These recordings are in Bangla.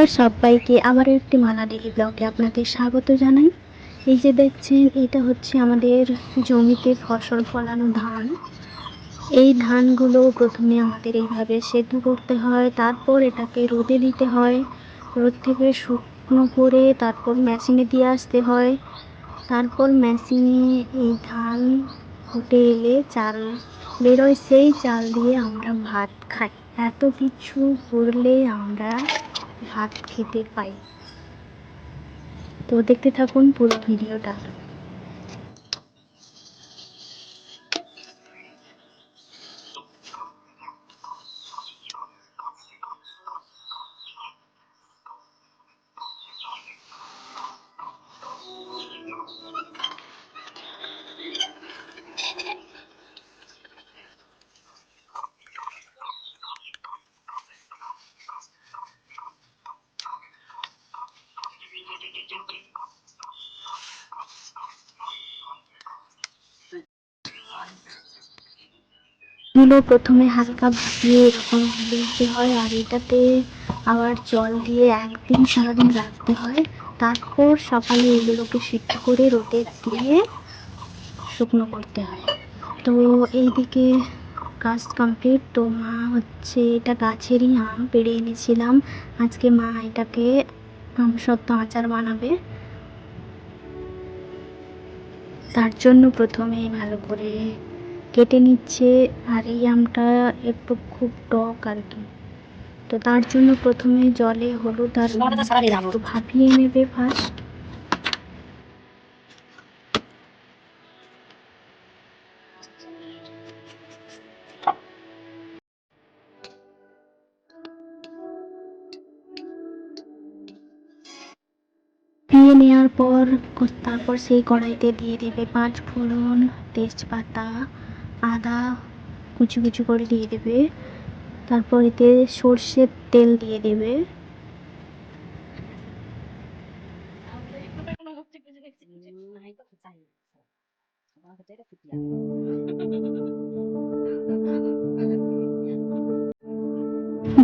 নমস্কার সবাইকে, আবারও একটি মালা ডেইলি ব্লগে আপনাদের স্বাগত জানাই। এই যে দেখছেন, এটা হচ্ছে আমাদের জমিতে ফসল ফলানো ধান। এই ধানগুলো প্রথমে আমাদের এইভাবে সেদ্ধ করতে হয়, তারপর এটাকে রোদে দিতে হয়, রোদ থেকে শুকনো করে তারপর মেশিনে দিয়ে আসতে হয়, তারপর মেশিনে এই ধান ফুটে এলে চাল বেরোয়, সেই চাল দিয়ে আমরা ভাত খাই। এত কিছু করলে আমরা ভাত খেতে পাই। তো দেখতে থাকুন পুরো ভিডিওটা। এগুলো প্রথমে হালকা ভাপিয়ে এরকম দিতে হয়, আর এটাতে আবার জল দিয়ে একদিন সারাদিন রাখতে হয়। তারপর সকালে এগুলোকে সিদ্ধ করে রোদে দিয়ে শুকনো করতে হয়। তো এইদিকে কাজ কমপ্লিট। তো মা হচ্ছে, এটা গাছেরই আম পেড়ে এনেছিলাম, আজকে মা এটাকে আমসত্ত্ব আচার বানাবে। তার জন্য প্রথমে ভালো করে কেটে নিচ্ছে। আর এই আমটা একটু খুব টক আর কি। তো তার জন্য প্রথমে জলে হলুদ আর একটু ভাপিয়ে নেবে ফার্স্ট। দিয়ে নেওয়ার পর তারপর সেই কড়াইতে দিয়ে দেবে 5 ফোড়ন, তেজপাতা, আদা কুচি কুচি করে দিয়ে দেবে। তারপর এতে সর্ষের তেল দিয়ে দেবে।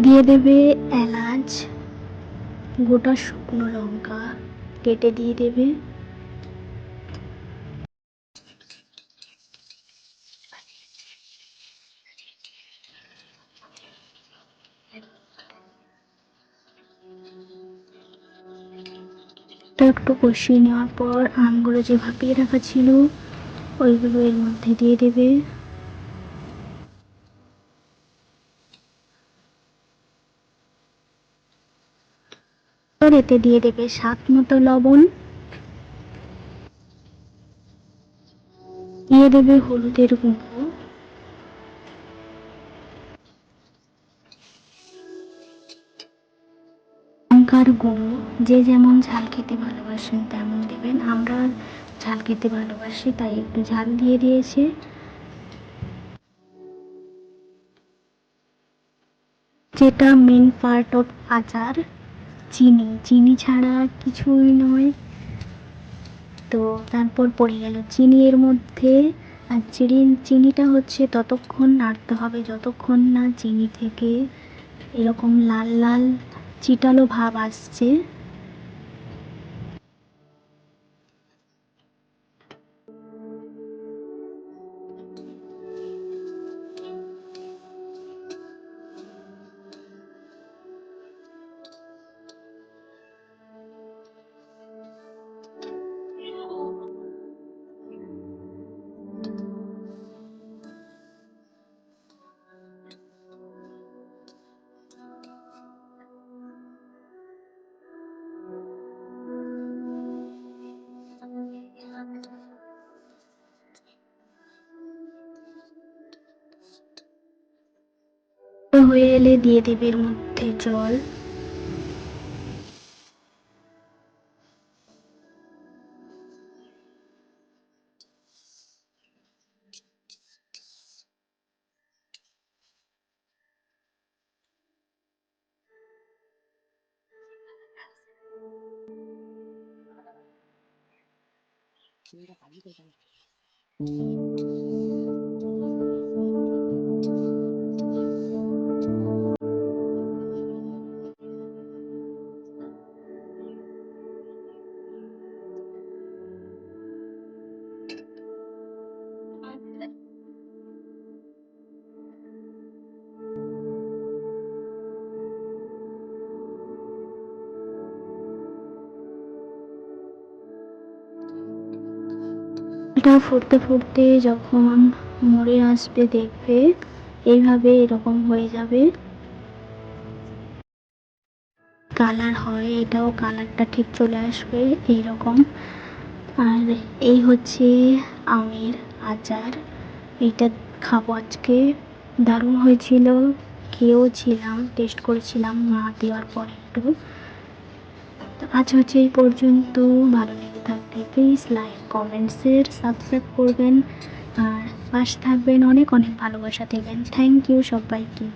দিয়ে দেবে এলাচ, গোটা শুকনো লঙ্কা কেটে দিয়ে দেবে। তো একটু কষিয়ে নেওয়ার পর আমগুলো যে ভাপিয়ে রাখা ছিল ওইগুলো এর মধ্যে দিয়ে দেবে। এতে দিয়ে দেবে স্বাদ মতো লবণ, দিয়ে দেবে হলুদের গুঁড়ো, লঙ্কার গুঁড়ো। যে যেমন ঝাল খেতে ভালোবাসেন তেমন দেবেন, আমরা ঝাল খেতে ভালোবাসি তাই একটু ঝাল দিয়ে দিয়েছে। যেটা মেন পার্ট অফ আচার, চিনি। চিনি ছাড়া কিছুই নয়। তো তারপর পড়ে গেল চিনি এর মধ্যে। আর চিনিটা হচ্ছে ততক্ষণ নাড়তে হবে যতক্ষণ না চিনি থেকে এরকম লাল লাল চিটালো ভাব আসছে। হয়ে এলে দিয়ে দেবে এর মধ্যে জল। এটা ফুটতে ফুটতে যখন মরে আসবে দেখবে এইভাবে এরকম হয়ে যাবে, কালার হয়, এটাও কালারটা ঠিক চলে আসবে এইরকম। আর এই হচ্ছে আমের আচার, এইটা খাবো আজকে, দারুণ হয়েছিল, খেয়েও ছিলাম, টেস্ট করেছিলাম মা দেওয়ার পর একটু। তো আজ হচ্ছে এই পর্যন্ত, ভালো লেগে থাকলে please like comment share subscribe করবেন আর পাশে থাকবেন, অনেক অনেক ভালোবাসা দেবেন। থ্যাংক ইউ সবাইকে।